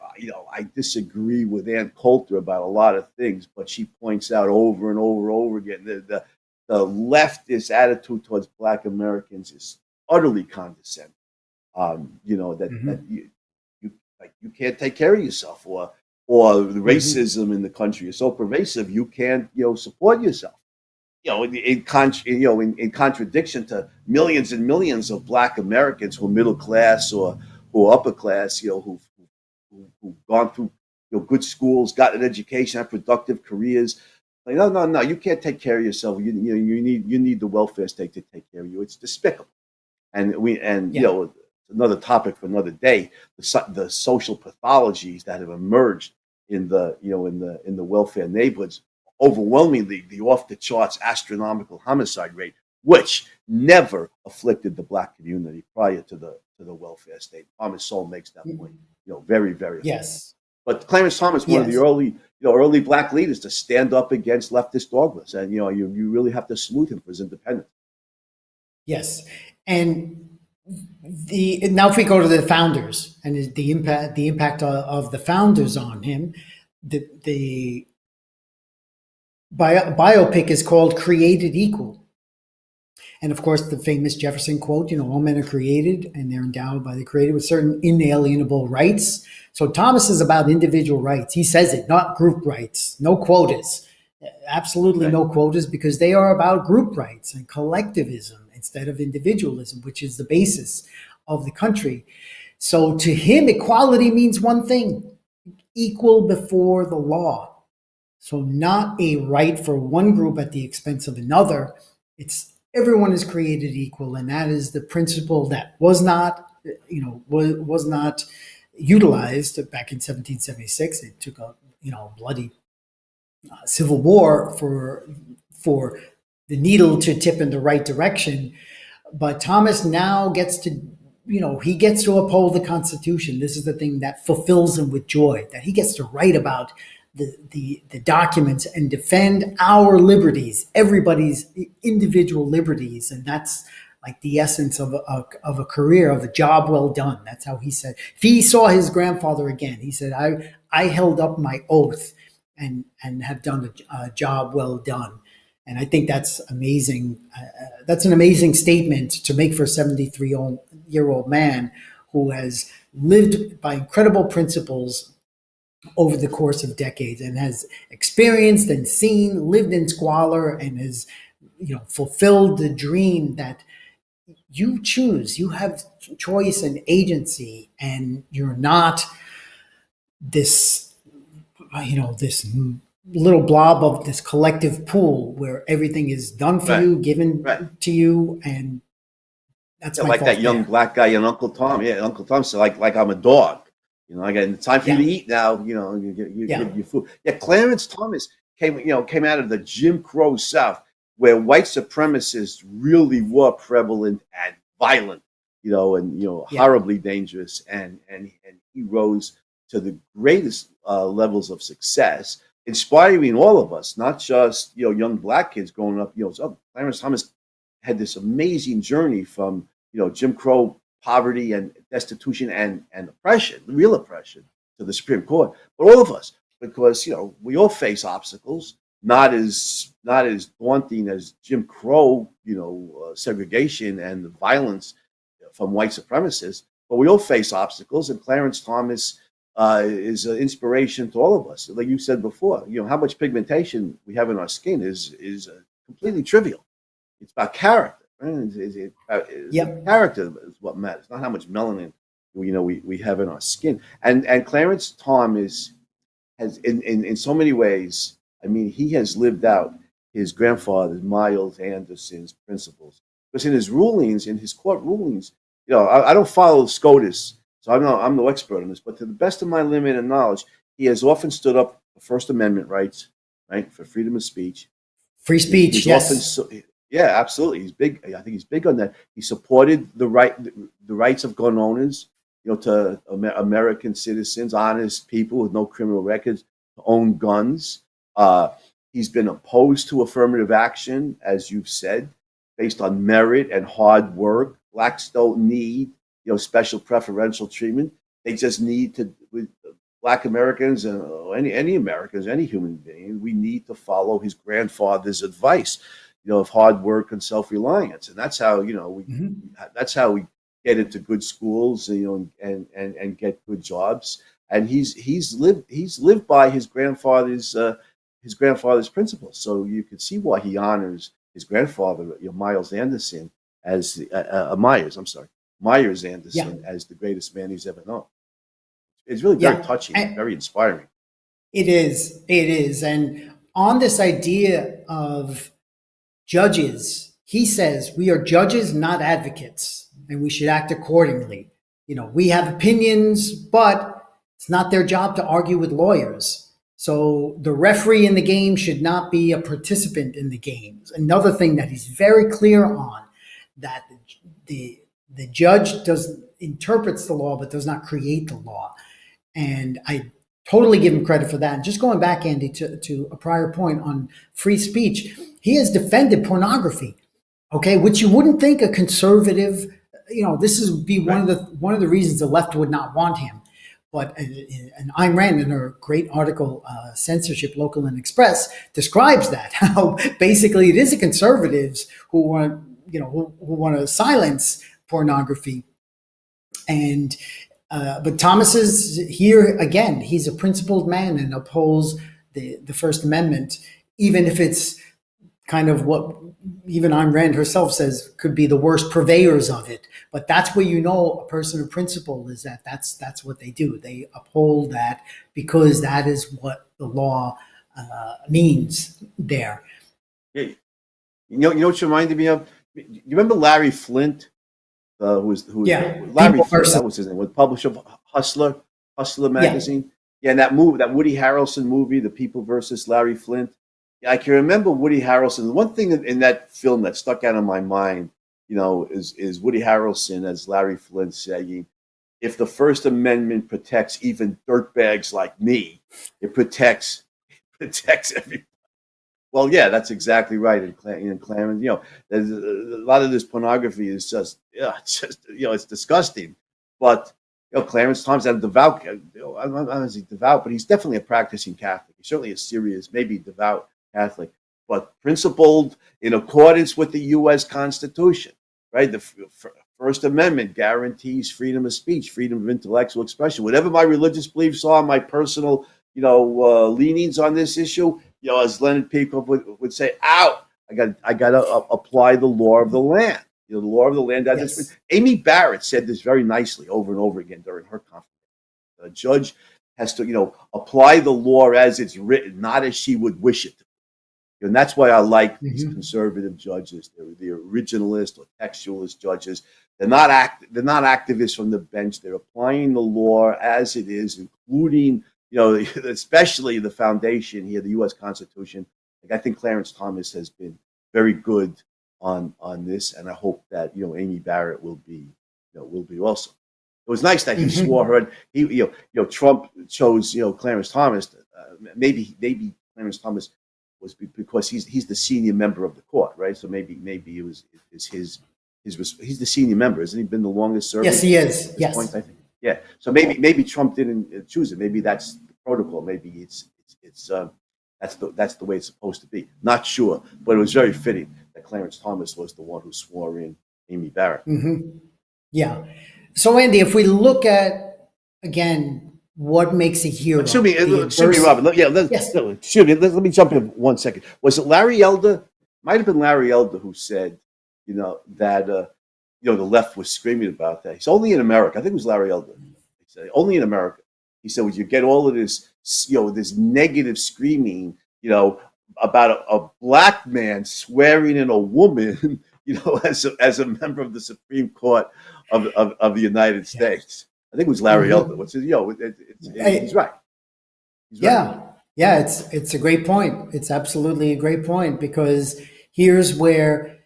[SPEAKER 1] I disagree with Ann Coulter about a lot of things, but she points out over and over again the leftist attitude towards Black Americans is utterly condescending. That you can't take care of yourself, or the racism in the country is so pervasive you can't support yourself. In contradiction to millions and millions of Black Americans who are middle class or who are upper class, who've gone through good schools, got an education, have productive careers. Like, no, you can't take care of yourself. You need the welfare state to take care of you. It's despicable. And another topic for another day, the social pathologies that have emerged in the welfare neighborhoods, overwhelmingly the off the charts astronomical homicide rate, which never afflicted the Black community prior to the welfare state. Thomas Sowell makes that point, very, very.
[SPEAKER 2] Yes.
[SPEAKER 1] But Clarence Thomas, one of the early Black leaders to stand up against leftist dogmas, and you really have to salute him for his independence.
[SPEAKER 2] Yes, and now if we go to the founders and the impact of the founders on him, the biopic is called "Created Equal," and of course the famous Jefferson quote, "All men are created and they're endowed by the Creator with certain inalienable rights." So Thomas is about individual rights. He says it, not group rights, no quotas. Absolutely no quotas, because they are about group rights and collectivism instead of individualism, which is the basis of the country. So to him, equality means one thing: equal before the law. So not a right for one group at the expense of another. It's everyone is created equal, and that is the principle that was not utilized back in 1776. It took a bloody civil war for the needle to tip in the right direction. But Thomas now gets to, he gets to uphold the Constitution. This is the thing that fulfills him with joy, that he gets to write about the documents and defend our liberties, everybody's individual liberties. And that's like the essence of a career, of a job well done. That's how he said. If he saw his grandfather again, he said, I held up my oath and have done a job well done. And I think that's amazing. That's an amazing statement to make for a 73-year-old man who has lived by incredible principles over the course of decades and has experienced and seen, lived in squalor, and has, fulfilled the dream that you choose. You have choice and agency, and you're not this, this little blob of this collective pool where everything is done for
[SPEAKER 1] Right.
[SPEAKER 2] you, given
[SPEAKER 1] Right.
[SPEAKER 2] to you, and that's
[SPEAKER 1] Yeah,
[SPEAKER 2] my
[SPEAKER 1] like
[SPEAKER 2] thought
[SPEAKER 1] that young
[SPEAKER 2] there.
[SPEAKER 1] black guy in Uncle Tom. Yeah, Uncle Tom said, like I'm a dog. I got it's time for you
[SPEAKER 2] Yeah,
[SPEAKER 1] to eat now. You
[SPEAKER 2] yeah,
[SPEAKER 1] give you food. Yeah, Clarence Thomas came out of the Jim Crow South, where white supremacists really were prevalent and violent. And
[SPEAKER 2] yeah.
[SPEAKER 1] horribly dangerous. And he rose to the greatest levels of success, inspiring all of us, not just young black kids growing up. So Clarence Thomas had this amazing journey from Jim Crow poverty and destitution and oppression, real oppression, to the Supreme Court. But all of us, because we all face obstacles, not as daunting as Jim Crow, segregation and the violence from white supremacists. But we all face obstacles, and Clarence Thomas is an inspiration to all of us. Like you said before, how much pigmentation we have in our skin is completely trivial. It's about character. Right?
[SPEAKER 2] Yep.
[SPEAKER 1] Character is what matters, not how much melanin we have in our skin. And Clarence Thomas has, in so many ways, I mean, he has lived out his grandfather Miles Anderson's principles. Because in his court rulings, I don't follow SCOTUS, so I'm no expert on this. But to the best of my limited knowledge, he has often stood up for First Amendment rights, right, for freedom of speech.
[SPEAKER 2] Free speech,
[SPEAKER 1] He's often
[SPEAKER 2] yes.
[SPEAKER 1] yeah, absolutely. He's big. I think he's big on that. He supported the rights of gun owners, to American citizens, honest people with no criminal records, to own guns. He's been opposed to affirmative action, as you've said, based on merit and hard work. Blacks don't need, special preferential treatment. They just need to. With Black Americans and any Americans, any human being, we need to follow his grandfather's advice, of hard work and self-reliance, and that's how we get into good schools, and get good jobs. And he's lived by his grandfather's principles. So you can see why he honors his grandfather, Miles Anderson, as Myers. I'm sorry, Myers
[SPEAKER 2] Yeah,
[SPEAKER 1] Anderson, as the greatest man he's ever known. It's really very
[SPEAKER 2] yeah.
[SPEAKER 1] touching and
[SPEAKER 2] And
[SPEAKER 1] very inspiring.
[SPEAKER 2] it is. It is. And on this idea of judges, he says we are judges, not advocates, and we should act accordingly. We have opinions, but it's not their job to argue with lawyers. So the referee in the game should not be a participant in the games. Another thing that he's very clear on, that the judge does interprets the law but does not create the law. And I totally give him credit for that. And just going back, Andy, to a prior point on free speech, he has defended pornography, okay, which you wouldn't think a conservative, this is be
[SPEAKER 1] Right.
[SPEAKER 2] one of the reasons the left would not want him. But and Ayn Rand, in her great article, Censorship, Local and Express, describes that, how basically it is the conservatives who want, who want to silence pornography. And but Thomas is here again. He's a principled man and upholds the First Amendment, even if it's kind of what even Ayn Rand herself says could be the worst purveyors of it. But that's where a person of principle is, that's what they do. They uphold that because that is what the law means there.
[SPEAKER 1] Yeah, what you reminded me of? You remember Larry Flint? Who was
[SPEAKER 2] Yeah,
[SPEAKER 1] Larry
[SPEAKER 2] people
[SPEAKER 1] Flint?
[SPEAKER 2] versus
[SPEAKER 1] That was his name. Was publisher of Hustler
[SPEAKER 2] yeah.
[SPEAKER 1] magazine. Yeah, and that Woody Harrelson movie, The People versus Larry Flint. Yeah, I can remember Woody Harrelson. The one thing in that film that stuck out in my mind, is Woody Harrelson as Larry Flint saying, "If the First Amendment protects even dirtbags like me, it protects every." Well, yeah, that's exactly right. In Clarence, there's a lot of this pornography is just, yeah, it's just, it's disgusting. But Clarence Thomas, a devout, I'm not honestly devout, but he's definitely a practicing Catholic. He's certainly a serious, maybe devout Catholic, but principled in accordance with the U.S. Constitution, right? The First Amendment guarantees freedom of speech, freedom of intellectual expression. Whatever my religious beliefs are, my personal, leanings on this issue, as Leonard Peikoff would say, "Out! I got to apply the law of the land." The law of the land.
[SPEAKER 2] Yes.
[SPEAKER 1] Amy Barrett said this very nicely over and over again during her conference. A judge has to, apply the law as it's written, not as she would wish it to. And that's why I like these conservative judges. They're the originalist or textualist judges. They're not activists from the bench. They're applying the law as it is, including, especially the foundation here, the U.S. Constitution. Like, I think Clarence Thomas has been very good on this, and I hope that Amy Barrett will be also. It was nice that he swore her. Trump chose Clarence Thomas. Maybe Clarence Thomas was because he's the senior member of the court, right? So maybe he's the senior member. Hasn't he been the longest serving?
[SPEAKER 2] Yes, he is. Yes.
[SPEAKER 1] Point, I think. Yeah. So maybe Trump didn't choose it. Maybe that's the protocol. Maybe it's that's the way it's supposed to be. Not sure, but it was very fitting that Clarence Thomas was the one who swore in Amy Barrett.
[SPEAKER 2] Yeah. So Andy, if we look at again what makes a hero,
[SPEAKER 1] excuse me, Robert. Let me jump in 1 second. Was it Larry Elder? Might have been Larry Elder who said, that the left was screaming about that. He's only in America. I think it was Larry Elder. He said only in America. He said, "Well, you get all of this, this negative screaming, about a black man swearing in a woman, as a member of the Supreme Court of the United States." I think it was Larry Elder. He's right.
[SPEAKER 2] Yeah, it's a great point. It's absolutely a great point, because here's where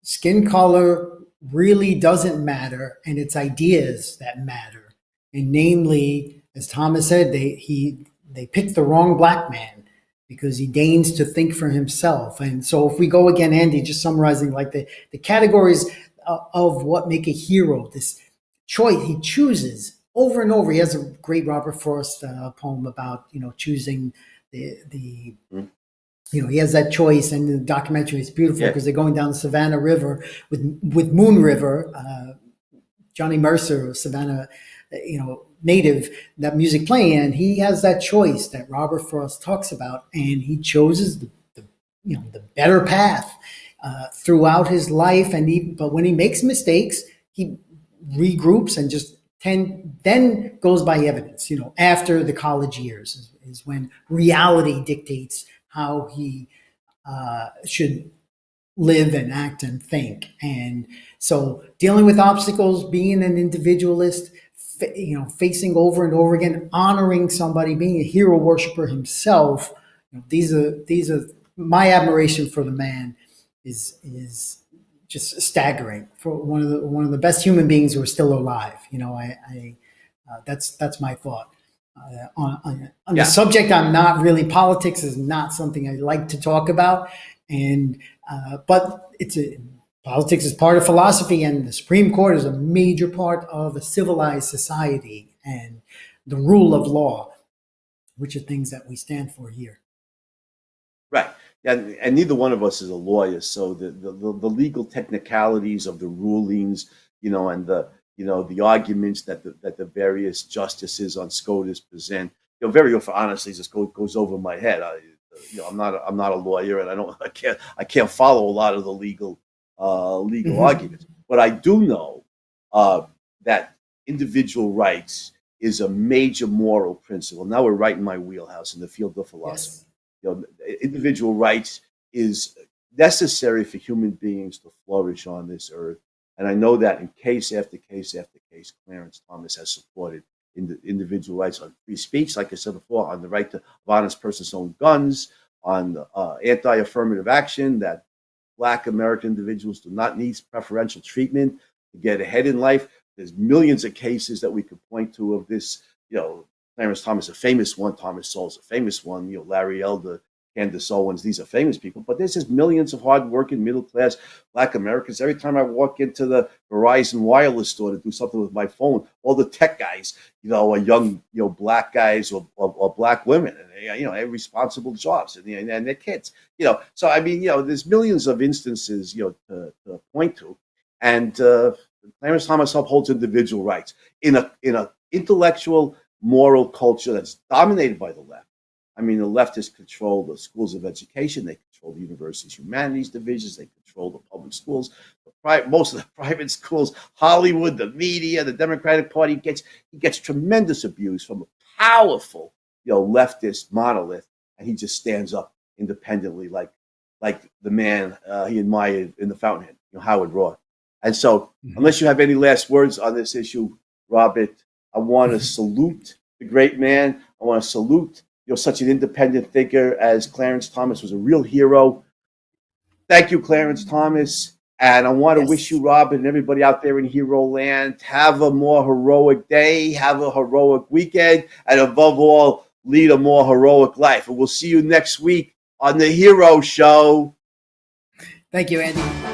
[SPEAKER 2] skin color really doesn't matter, and it's ideas that matter. And namely, as Thomas said, they picked the wrong black man because he deigns to think for himself. And so if we go again, Andy, just summarizing like the categories of what make a hero, this choice he chooses over and over. He has a great Robert Frost poem about choosing the he has that choice, and the documentary is beautiful because they're going down the Savannah River with Moon River. Johnny Mercer, Savannah, native, that music playing, and he has that choice that Robert Frost talks about, and he chooses the better path throughout his life. But when he makes mistakes, he regroups and just then goes by evidence. After the college years is when reality dictates how he should live and act and think. And so dealing with obstacles, being an individualist, facing over and over again, honoring somebody, being a hero worshiper himself. These are my admiration for the man is just staggering, for one of the best human beings who are still alive. That's my thought. On the subject, I'm not really, politics is not something I like to talk about, but politics is part of philosophy, and the Supreme Court is a major part of a civilized society and the rule of law, which are things that we stand for here.
[SPEAKER 1] Right. And neither one of us is a lawyer, so the legal technicalities of the rulings, and the arguments that the various justices on SCOTUS present, very often, honestly, just goes over my head. I'm not a lawyer, and I can't follow a lot of the legal arguments. But I do know that individual rights is a major moral principle. Now we're right in my wheelhouse in the field of philosophy. Individual rights is necessary for human beings to flourish on this earth. And I know that in case after case after case, Clarence Thomas has supported individual rights on free speech, like I said before, on the right of honest persons to own guns, on anti-affirmative action, that Black American individuals do not need preferential treatment to get ahead in life. There's millions of cases that we could point to of this. Clarence Thomas, a famous one. Thomas Sowell's a famous one. Larry Elder, Candace Owens. These are famous people. But there's just millions of hardworking, middle-class Black Americans. Every time I walk into the Verizon wireless store to do something with my phone, all the tech guys, are young, Black guys or Black women, and they, have responsible jobs, and their kids. So I mean, there's millions of instances, to point to, and Clarence Thomas upholds individual rights in a intellectual, moral culture that's dominated by the left. I mean, the leftists control the schools of education. They control the university's humanities divisions. They control the public schools, most of the private schools, Hollywood, the media, the Democratic Party gets tremendous abuse from a powerful, leftist monolith, and he just stands up independently, like the man he admired in the Fountainhead, Howard Roark. And so, unless you have any last words on this issue, Robert, I want to salute the great man. I want to salute such an independent thinker as Clarence Thomas was a real hero. Thank you, Clarence Thomas. And I want to wish you, Robert, and everybody out there in Hero Land, have a more heroic day, have a heroic weekend, and above all, lead a more heroic life. And we'll see you next week on The Hero Show.
[SPEAKER 2] Thank you, Andy.